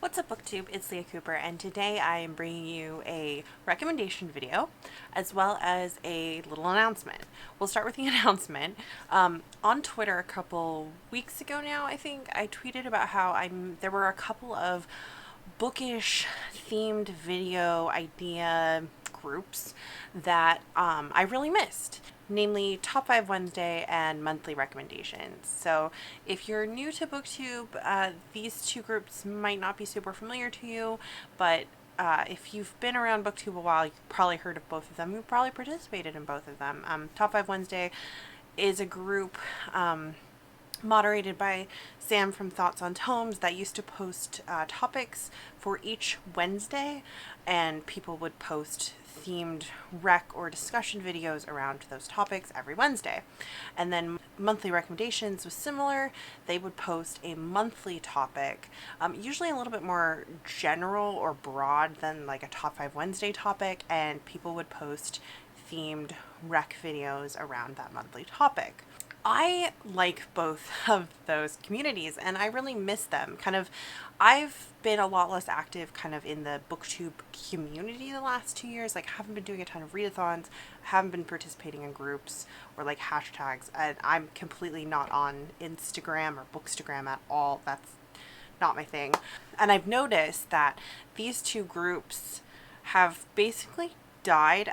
What's up, BookTube? It's Leah Cooper, and today I am bringing you a recommendation video as well as a little announcement. We'll start with the announcement. On Twitter a couple weeks ago now, I think, I tweeted about how there were a couple of bookish themed video idea groups that I really missed, namely Top 5 Wednesday and monthly recommendations. So if you're new to BookTube, these two groups might not be super familiar to you, but if you've been around BookTube a while, you've probably heard of both of them. You've probably participated in both of them. Top 5 Wednesday is a group moderated by Sam from Thoughts on Tomes that used to post topics for each Wednesday, and people would post themed rec or discussion videos around those topics every Wednesday. And then monthly recommendations was similar. They would post a monthly topic, usually a little bit more general or broad than like a Top 5 Wednesday topic, and people would post themed rec videos around that monthly topic. I like both of those communities and I really miss them. I've been a lot less active in the BookTube community the last 2 years. I haven't been doing a ton of readathons, haven't been participating in groups or hashtags, and I'm completely not on Instagram or Bookstagram at all. That's not my thing. And I've noticed that these two groups have basically died.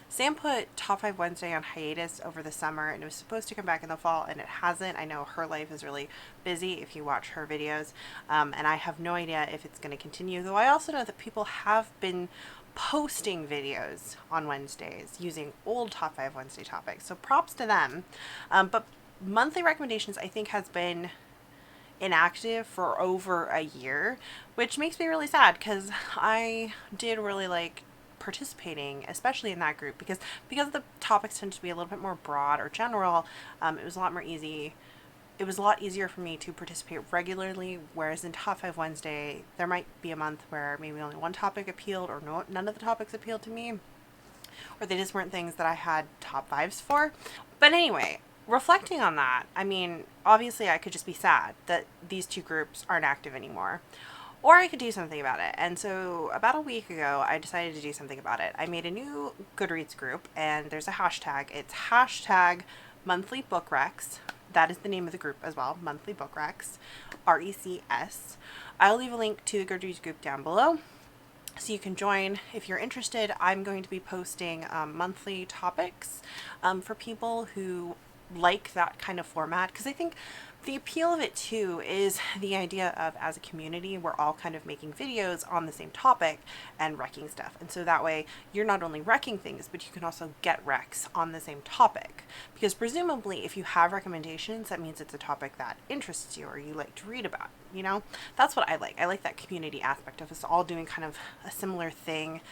Sam put Top 5 Wednesday on hiatus over the summer, and it was supposed to come back in the fall, and it hasn't. I know her life is really busy if you watch her videos, and I have no idea if it's going to continue, though I also know that people have been posting videos on Wednesdays using old Top 5 Wednesday topics, so props to them. But monthly recommendations, I think, has been inactive for over a year, which makes me really sad because I did really like participating, especially in that group, because the topics tend to be a little bit more broad or general. It was a lot easier for me to participate regularly, whereas in Top 5 Wednesday there might be a month where maybe only one topic appealed or none of the topics appealed to me, or they just weren't things that I had top fives for. But anyway, reflecting on that, I mean, obviously I could just be sad that these two groups aren't active anymore, or I could do something about it. And so about a week ago, I decided to do something about it. I made a new Goodreads group, and there's a hashtag. It's hashtag monthly book recs. That is the name of the group as well, monthly book recs, RECS. I'll leave a link to the Goodreads group down below so you can join if you're interested. I'm going to be posting monthly topics for people who like that kind of format, because I think the appeal of it too is the idea of, as a community, we're all kind of making videos on the same topic and wrecking stuff, and so that way you're not only wrecking things, but you can also get recs on the same topic, because presumably if you have recommendations, that means it's a topic that interests you or you like to read about. That's what I like that community aspect of us all doing kind of a similar thing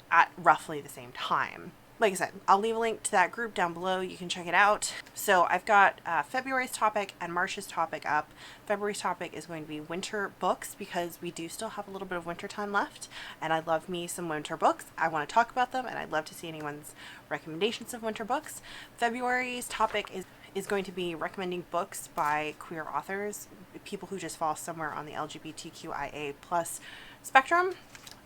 at roughly the same time. Like I said, I'll leave a link to that group down below. You can check it out. So I've got February's topic and March's topic up. February's topic is going to be winter books, because we do still have a little bit of winter time left, and I love me some winter books. I want to talk about them, and I'd love to see anyone's recommendations of winter books. February's topic is going to be recommending books by queer authors, people who just fall somewhere on the LGBTQIA plus spectrum.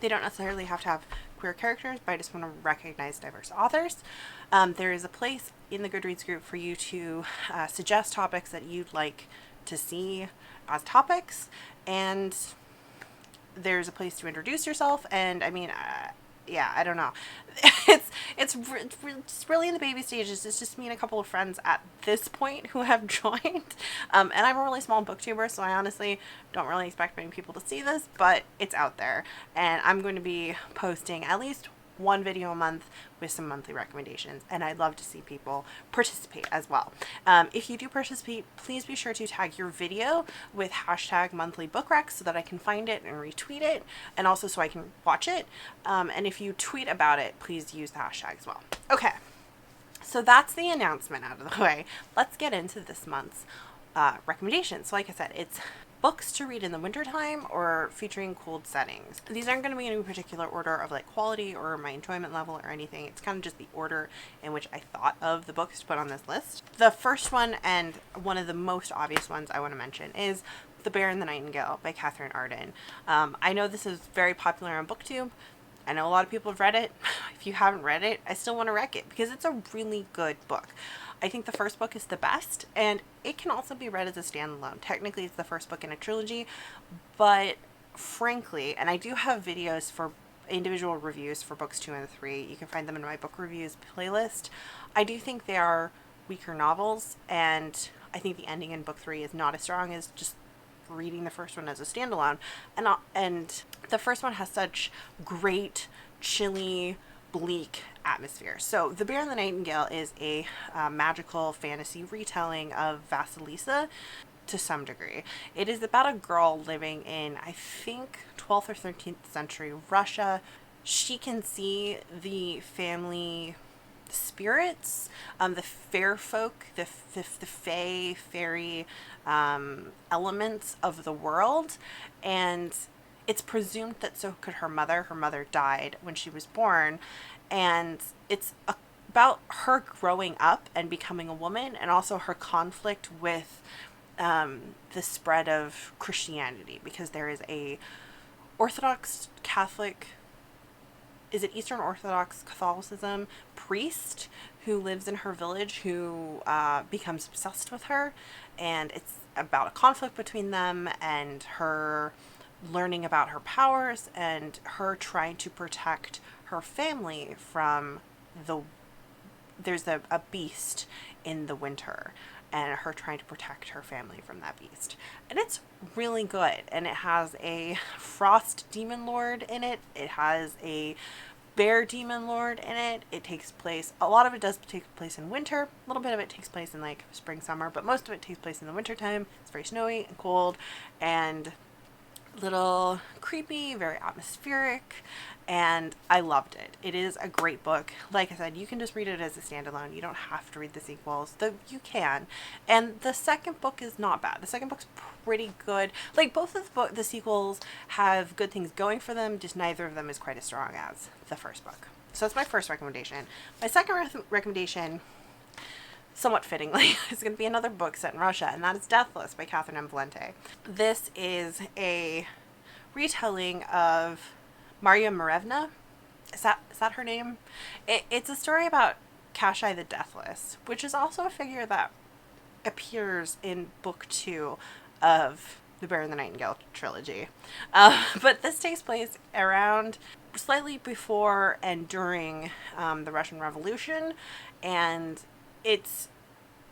They don't necessarily have to have queer characters, but I just want to recognize diverse authors. There is a place in the Goodreads group for you to suggest topics that you'd like to see as topics, and there's a place to introduce yourself. And I mean, I don't know. It's really in the baby stages. It's just me and a couple of friends at this point who have joined. And I'm a really small booktuber, so I honestly don't really expect many people to see this, but it's out there. And I'm going to be posting at least one video a month with some monthly recommendations, and I'd love to see people participate as well. If you do participate, please be sure to tag your video with hashtag monthly book recs so that I can find it and retweet it, and also so I can watch it. And if you tweet about it, please use the hashtag as well. Okay, so that's the announcement out of the way. Let's get into this month's recommendations. So like I said, it's books to read in the wintertime or featuring cold settings. These aren't going to be in any particular order of quality or my enjoyment level or anything. It's kind of just the order in which I thought of the books to put on this list. The first one, and one of the most obvious ones I want to mention, is The Bear and the Nightingale by Catherine Arden. I know this is very popular on BookTube. I know a lot of people have read it. If you haven't read it, I still want to rec it because it's a really good book. I think the first book is the best, and it can also be read as a standalone. Technically, it's the first book in a trilogy, but frankly, and I do have videos for individual reviews for books 2 and 3. You can find them in my book reviews playlist. I do think they are weaker novels, and I think the ending in book 3 is not as strong as just reading the first one as a standalone. And the first one has such great, chilly, bleak atmosphere. So The Bear and the Nightingale is a magical fantasy retelling of Vasilisa to some degree. It is about a girl living in, I think, 12th or 13th century Russia. She can see the family spirits, the fair folk, the fae, fairy elements of the world, and it's presumed that so could her mother. Her mother died when she was born, and it's about her growing up and becoming a woman, and also her conflict with the spread of Christianity, because there is a Orthodox Catholic, is it Eastern Orthodox Catholicism priest who lives in her village who becomes obsessed with her, and it's about a conflict between them and her learning about her powers and her trying to protect her family from there's a beast in the winter, and her trying to protect her family from that beast. And it's really good. And it has a frost demon lord in it. It has a bear demon lord in it. It takes place, a lot of it does take place in winter. A little bit of it takes place in like spring, summer, but most of it takes place in the winter time. It's very snowy and cold and little creepy, very atmospheric, and I loved it. It is a great book. Like I said, you can just read it as a standalone. You don't have to read the sequels, though you can. And the second book is not bad. The second book's pretty good. Like, both of the sequels have good things going for them, just neither of them is quite as strong as the first book. So that's my first recommendation. My second recommendation, somewhat fittingly, is going to be another book set in Russia, and that is Deathless by Catherine M. Valente. This is a retelling of Maria Marevna. Is that her name? It's a story about Kashai the Deathless, which is also a figure that appears in book 2 of the Bear and the Nightingale trilogy. But this takes place around slightly before and during the Russian Revolution, and it's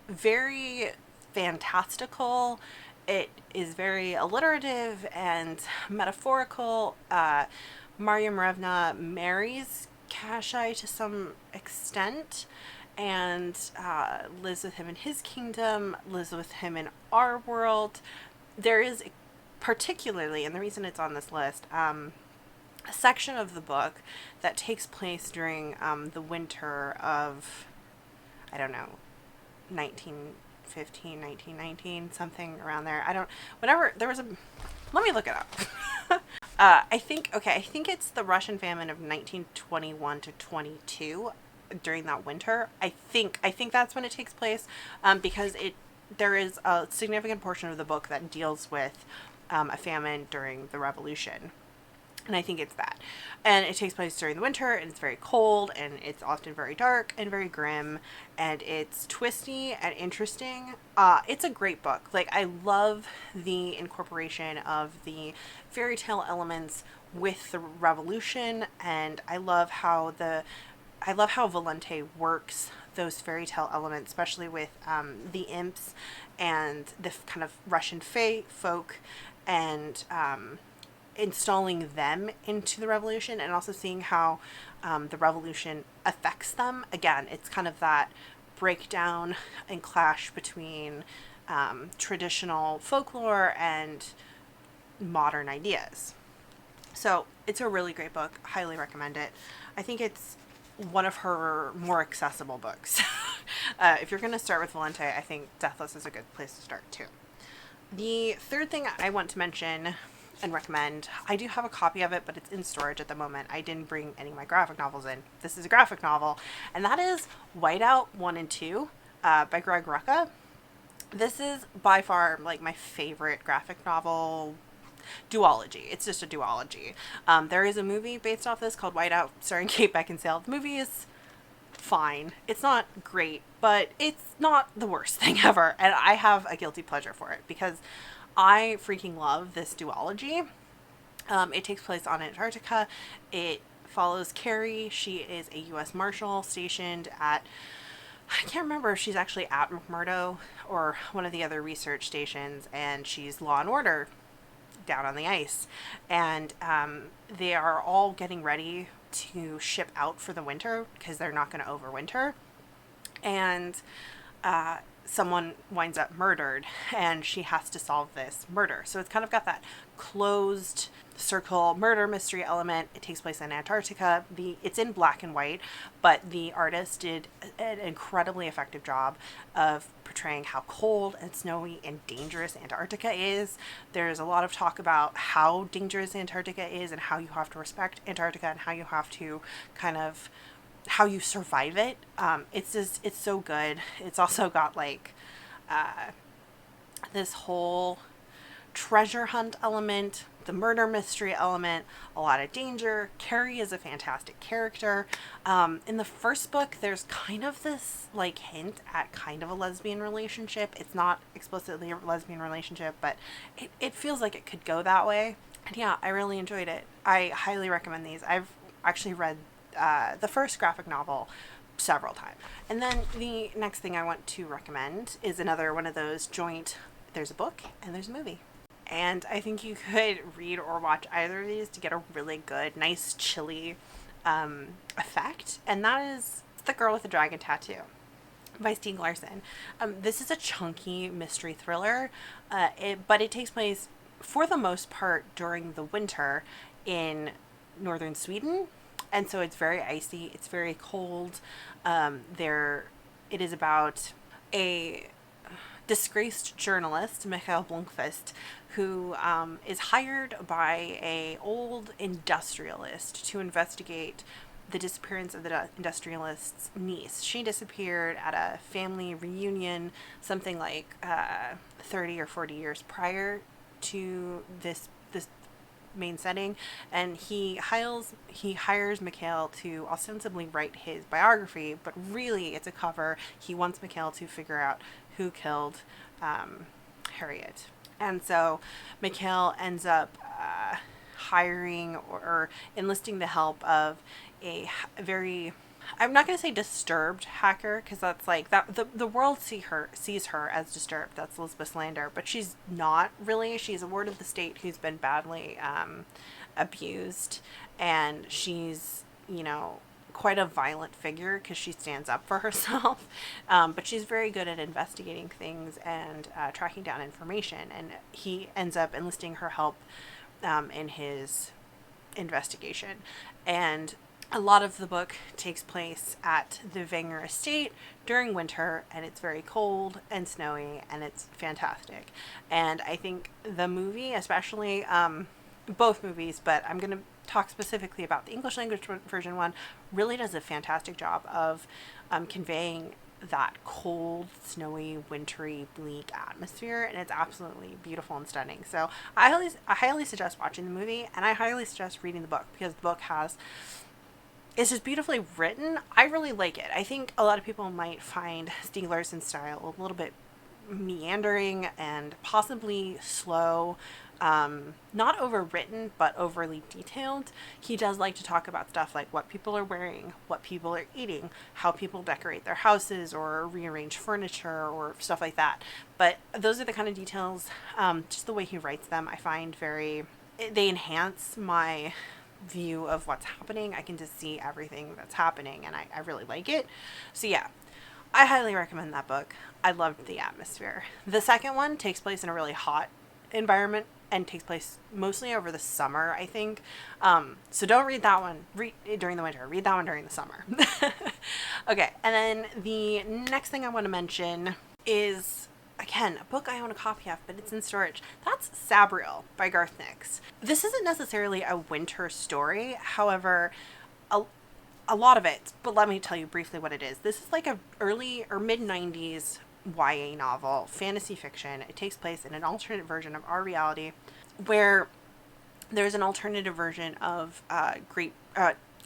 very fantastical. It is very alliterative and metaphorical. Maria Marevna marries Kashai to some extent and lives with him in his kingdom, lives with him in our world. There is particularly, and the reason it's on this list, a section of the book that takes place during the winter of, I don't know, 1915, 1919, something around there. Let me look it up. I think it's the Russian famine of 1921 to 22 during that winter. I think that's when it takes place, because there is a significant portion of the book that deals with a famine during the revolution. And I think it's that. And it takes place during the winter, and it's very cold, and it's often very dark and very grim, and it's twisty and interesting. It's a great book. Like, I love the incorporation of the fairy tale elements with the revolution, and I love how Valente works those fairy tale elements, especially with the imps and the kind of Russian fae folk, and installing them into the revolution, and also seeing how the revolution affects them. Again, it's kind of that breakdown and clash between traditional folklore and modern ideas. So it's a really great book. Highly recommend it. I think it's one of her more accessible books. If you're going to start with Valente, I think Deathless is a good place to start too. The third thing I want to mention and recommend, I do have a copy of it, but it's in storage at the moment. I didn't bring any of my graphic novels in. This is a graphic novel, and that is Whiteout 1 and 2 by Greg Rucka. This is by far like my favorite graphic novel duology. It's just a duology. There is a movie based off this called Whiteout starring Kate Beckinsale. The movie is fine. It's not great, but it's not the worst thing ever. And I have a guilty pleasure for it because I freaking love this duology. It takes place on Antarctica. It follows Carrie. She is a U.S. Marshal stationed at, I can't remember if she's actually at McMurdo or one of the other research stations, and she's law and order down on the ice. And they are all getting ready to ship out for the winter because they're not going to overwinter. And someone winds up murdered and she has to solve this murder. So it's kind of got that closed circle murder mystery element. It takes place in Antarctica. It's in black and white, but the artist did an incredibly effective job of portraying how cold and snowy and dangerous Antarctica is. There's a lot of talk about how dangerous Antarctica is and how you have to respect Antarctica and how you have to kind of how you survive it. It's so good. It's also got like this whole treasure hunt element, the murder mystery element, a lot of danger. Carrie is a fantastic character. In the first book, there's kind of this like hint at kind of a lesbian relationship. It's not explicitly a lesbian relationship, but it feels like it could go that way. And yeah, I really enjoyed it. I highly recommend these. I've actually read the first graphic novel several times. And then the next thing I want to recommend is another one of those joint, there's a book and there's a movie. And I think you could read or watch either of these to get a really good, nice, chilly effect. And that is The Girl with the Dragon Tattoo by Stieg Larsson. This is a chunky mystery thriller, but it takes place for the most part during the winter in northern Sweden. And so it's very icy. It's very cold. It is about a disgraced journalist, Michael Blomkvist, who is hired by a old industrialist to investigate the disappearance of the industrialist's niece. She disappeared at a family reunion something like 30 or 40 years prior to this main setting, and he hires Mikhail to ostensibly write his biography, but really it's a cover. He wants Mikhail to figure out who killed Harriet. And so Mikhail ends up hiring or enlisting the help of a very, I'm not going to say disturbed hacker, because that's like that the world sees her as disturbed. That's Elizabeth Slander, but she's not really. She's a ward of the state who's been badly abused, and she's, quite a violent figure because she stands up for herself. But she's very good at investigating things and tracking down information, and he ends up enlisting her help in his investigation. And a lot of the book takes place at the Wenger estate during winter, and it's very cold and snowy, and it's fantastic. And I think the movie, especially both movies, but I'm going to talk specifically about the English language version one, really does a fantastic job of conveying that cold, snowy, wintry, bleak atmosphere, and it's absolutely beautiful and stunning. So I highly suggest watching the movie, and I highly suggest reading the book, because the book it's just beautifully written. I really like it. I think a lot of people might find Stieg Larsson's style a little bit meandering and possibly slow, not overwritten, but overly detailed. He does like to talk about stuff like what people are wearing, what people are eating, how people decorate their houses or rearrange furniture or stuff like that. But those are the kind of details, just the way he writes them, I find they enhance my view of what's happening. I can just see everything that's happening, and I really like it. So yeah, I highly recommend that book. I loved the atmosphere. The second one takes place in a really hot environment and takes place mostly over the summer, I think. So don't read that one during the winter. Read that one during the summer. Okay, and then the next thing I want to mention is, again, a book I own a copy of, but it's in storage. That's Sabriel by Garth Nix. This isn't necessarily a winter story. However, a lot of it, but let me tell you briefly what it is. This is like a early or mid-90s YA novel, fantasy fiction. It takes place in an alternate version of our reality where there's an alternative version of Great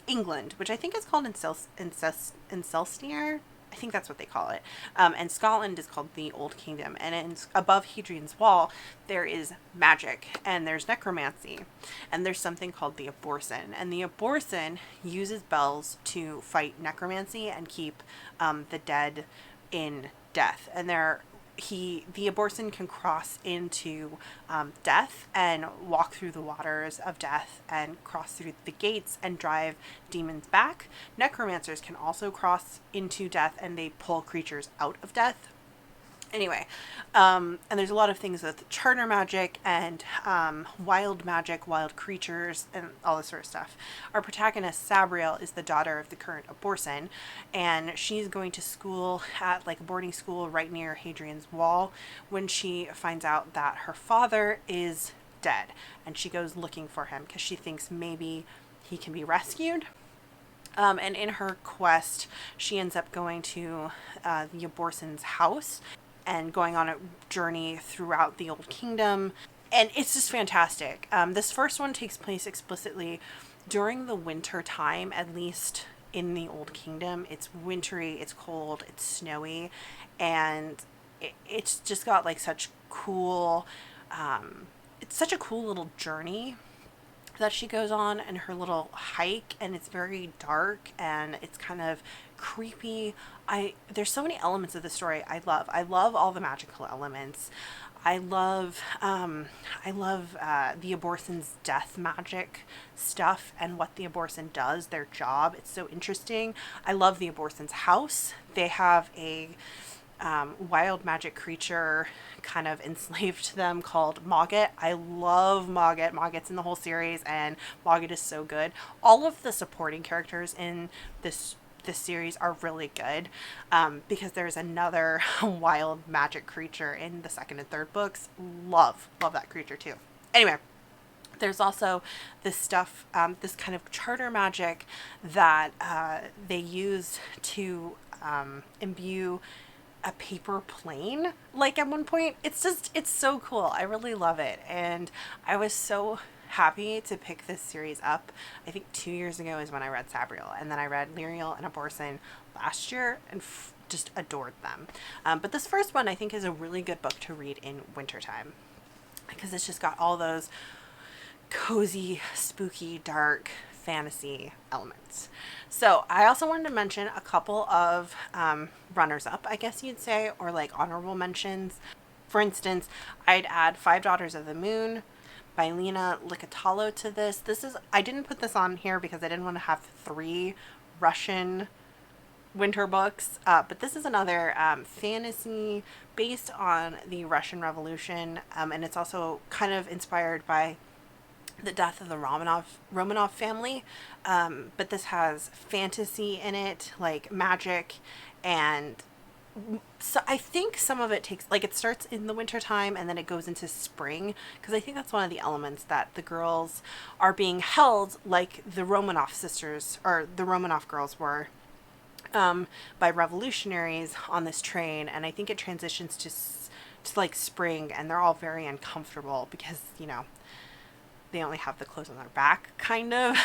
England, which I think is called Incelstir. I think that's what they call it. And Scotland is called the Old Kingdom. And above Hadrian's Wall, there is magic and there's necromancy. And there's something called the Aborson. And the Aborson uses bells to fight necromancy and keep the dead in death. And the Aborson can cross into death and walk through the waters of death and cross through the gates and drive demons back. Necromancers can also cross into death and they pull creatures out of death. Anyway, and there's a lot of things with charter magic and wild magic, wild creatures, and all this sort of stuff. Our protagonist, Sabriel, is the daughter of the current Aborson, and she's going to school at like a boarding school right near Hadrian's Wall when she finds out that her father is dead, and she goes looking for him because she thinks maybe he can be rescued. And in her quest, she ends up going to the Aborson's house and going on a journey throughout the Old Kingdom. And it's just fantastic. This first one takes place explicitly during the winter time, at least in the Old Kingdom. It's wintry, it's cold, it's snowy, and it's just got like such cool, it's such a cool little journey that she goes on and her little hike, and it's very dark and it's kind of creepy. There's so many elements of the story I love all the magical elements. I love the Aborson's death magic stuff and what the Aborson does, their job. It's so interesting. I love the Aborson's house. They have a wild magic creature kind of enslaved to them called Mogget. I love Mogget. Mogget's in the whole series and Mogget is so good. All of the supporting characters in this series are really good, because there's another wild magic creature in the second and third books. Love that creature too. Anyway, there's also this stuff, this kind of charter magic that they use to imbue a paper plane, like at one point. It's so cool. I really love it, and I was so happy to pick this series up. I think 2 years ago is when I read Sabriel, and then I read Lyriel and Aborson last year and just adored them. But this first one I think is a really good book to read in wintertime because it's just got all those cozy, spooky, dark fantasy elements. So I also wanted to mention a couple of runners-up, I guess you'd say, or like honorable mentions. For instance, I'd add Five Daughters of the Moon by Lena Likatalo to this. I didn't put this on here because I didn't want to have 3 Russian winter books, but this is another fantasy based on the Russian Revolution, and it's also kind of inspired by the death of the Romanov family, but this has fantasy in it, like magic, and so I think some of it takes, like, it starts in the wintertime and then it goes into spring, because I think that's one of the elements, that the girls are being held like the Romanov sisters, or the Romanov girls were, by revolutionaries on this train, and I think it transitions to like spring, and they're all very uncomfortable because, you know, they only have the clothes on their back, kind of.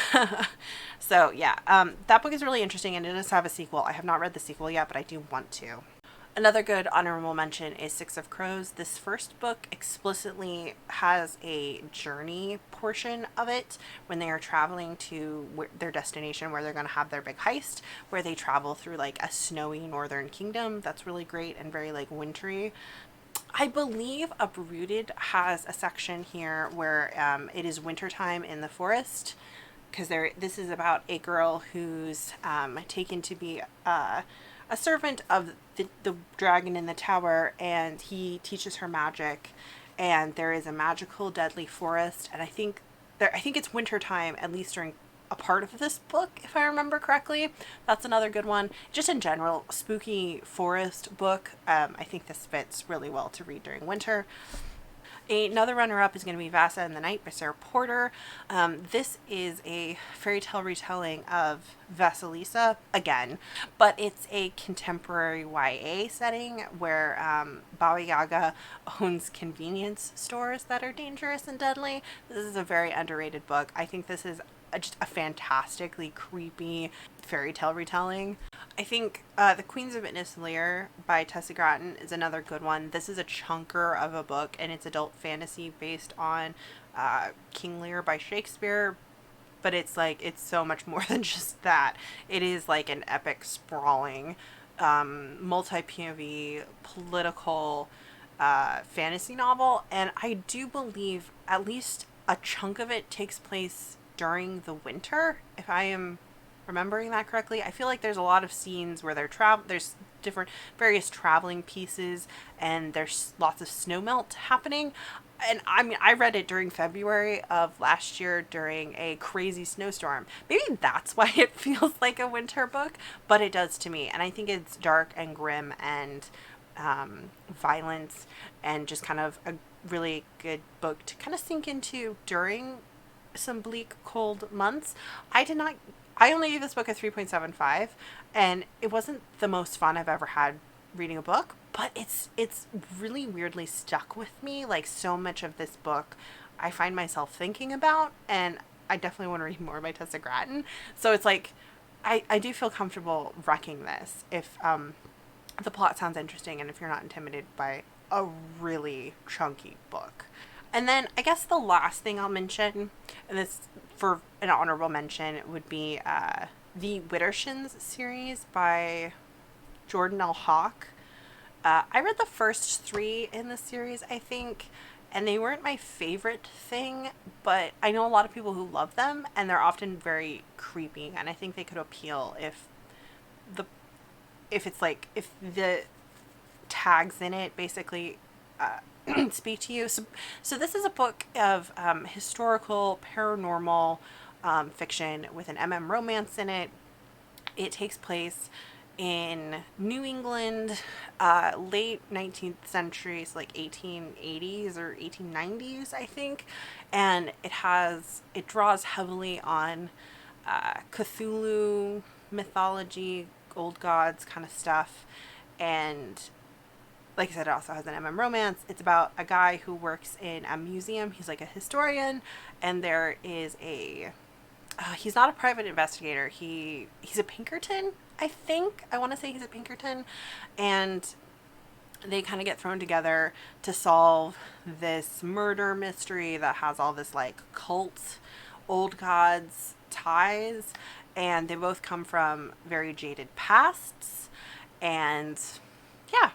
So yeah, that book is really interesting, and it does have a sequel. I have not read the sequel yet, but I do want to. Another good honorable mention is Six of Crows. This first book explicitly has a journey portion of it when they are traveling to their destination where they're going to have their big heist, where they travel through like a snowy northern kingdom. That's really great and very like wintry. I believe Uprooted has a section here where it is wintertime in the forest, because this is about a girl who's taken to be a servant of the dragon in the tower, and he teaches her magic, and there is a magical deadly forest, and I think it's wintertime, at least during a part of this book, if I remember correctly. That's another good one. Just in general, spooky forest book. I think this fits really well to read during winter. Another runner-up is going to be Vasa and the Night by Sarah Porter. This is a fairy tale retelling of Vasilisa again, but it's a contemporary YA setting where Baba Yaga owns convenience stores that are dangerous and deadly. This is a very underrated book. I think this is just a fantastically creepy fairy tale retelling. I think The Queens of Witness Lear by Tessa Gratton is another good one. This is a chunker of a book, and it's adult fantasy based on King Lear by Shakespeare, but it's like, it's so much more than just that. It is like an epic, sprawling, multi-POV, political fantasy novel, and I do believe at least a chunk of it takes place during the winter, if I am remembering that correctly. I feel like there's a lot of scenes where there's different various traveling pieces, and there's lots of snow melt happening. And I mean, I read it during February of last year during a crazy snowstorm. Maybe that's why it feels like a winter book, but it does to me. And I think it's dark and grim and violence, and just kind of a really good book to kind of sink into during some bleak, cold months. I only gave this book a 3.75, and it wasn't the most fun I've ever had reading a book, but it's really weirdly stuck with me. Like, so much of this book I find myself thinking about, and I definitely want to read more by Tessa Gratton. So it's like, I do feel comfortable wrecking this if the plot sounds interesting and if you're not intimidated by a really chunky book. And then I guess the last thing I'll mention, and this for an honorable mention, would be the Widdershins series by Jordan L. Hawk. I read the first 3 in the series, I think, and they weren't my favorite thing, but I know a lot of people who love them, and they're often very creepy, and I think they could appeal if the tags in it basically speak to you. So this is a book of historical paranormal fiction with an romance in it. It takes place in New England, late 19th century, so like 1880s or 1890s, I think, and it draws heavily on Cthulhu mythology, old gods kind of stuff, and like I said, it also has an romance. It's about a guy who works in a museum. He's like a historian, and there is he's not a private investigator. He's a Pinkerton, I think. I want to say he's a Pinkerton, and they kind of get thrown together to solve this murder mystery that has all this like cult, old gods ties, and they both come from very jaded pasts, and yeah.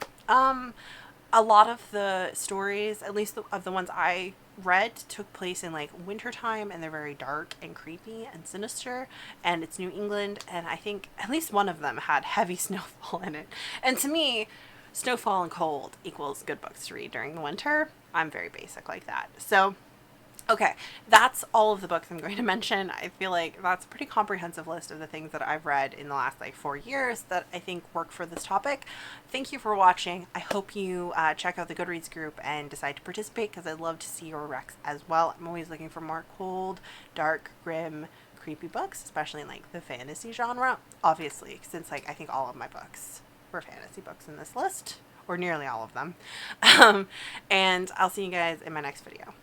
A lot of the stories, at least of the ones I read, took place in like wintertime, and they're very dark and creepy and sinister, and it's New England, and I think at least one of them had heavy snowfall in it. And to me, snowfall and cold equals good books to read during the winter. I'm very basic like that. So okay, that's all of the books I'm going to mention. I feel like that's a pretty comprehensive list of the things that I've read in the last like 4 years that I think work for this topic. Thank you for watching. I hope you check out the Goodreads group and decide to participate, because I'd love to see your recs as well. I'm always looking for more cold, dark, grim, creepy books, especially in like the fantasy genre, obviously, since like I think all of my books were fantasy books in this list, or nearly all of them. And I'll see you guys in my next video.